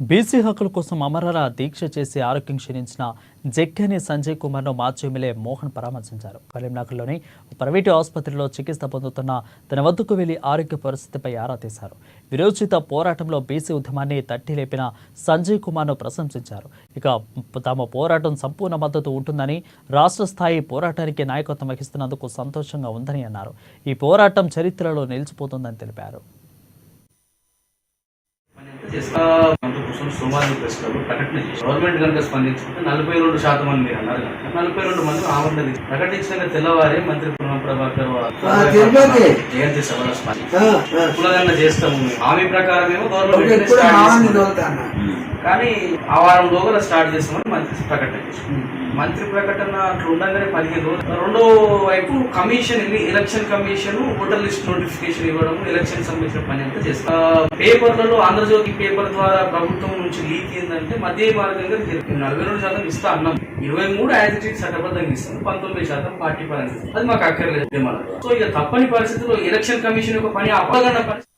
BC హక్కుల కోసం అమరర దీక్ష చేసి ఆరోగ్యం క్షీణించిన జగ్గని సంజయ్ కుమార్ను మాజీ ఎమ్మెల్యే మోహన్ పరామర్శించారు. కరీంనగర్లోని ప్రైవేటు ఆసుపత్రిలో చికిత్స పొందుతున్న తన వద్దకు వెళ్లి ఆరోగ్య పరిస్థితిపై ఆరా తీశారు. విరోచిత పోరాటంలో బీసీ ఉద్యమాన్ని తట్టి లేపిన సంజయ్ కుమార్ను ప్రశంసించారు. ఇక తమ పోరాటం సంపూర్ణ మద్దతు ఉంటుందని, రాష్ట్ర స్థాయి పోరాటానికి నాయకత్వం వహిస్తున్నందుకు సంతోషంగా ఉందని అన్నారు. ఈ పోరాటం చరిత్రలో నిలిచిపోతుందని తెలిపారు. గవర్నమెంట్ కనుక స్పందించుకుంటే 42% అని మీరు అన్నారు. 42 మంది ఆమరణ ప్రకటించిన తెల్లవారే మంత్రి పునః ప్రభాకర్ జయంతి సభలో కులగన్న చేస్తాము హామీ ప్రకారం ఏమో గవర్నమెంట్ కానీ ఆ వారం లోపల స్టార్ట్ చేస్తామని మంత్రి ప్రకటన చేసాం. మంత్రి ప్రకటన అట్లా ఉండగానే 15 రోజులు రెండో వైపు commission election commission voter list notification ఇవ్వడం, ఎలక్షన్ సంబంధించిన పని అంతా చేస్తాం. పేపర్లలో ఆంధ్రజ్యోతి పేపర్ ద్వారా ప్రభుత్వం నుంచి లీక్ ఏంటంటే మధ్య మార్గంగా 42% ఇస్తా అన్నాం. 23 యాజిటీ చట్టబద్ధంగా ఇస్తాం, 19% పార్టీ పరంగా. అది మాకు అక్కర్లేదు. సో ఇక తప్పని పరిస్థితుల్లో ఎలక్షన్ కమిషన్ యొక్క పని అప్పగన్న పరిస్థితి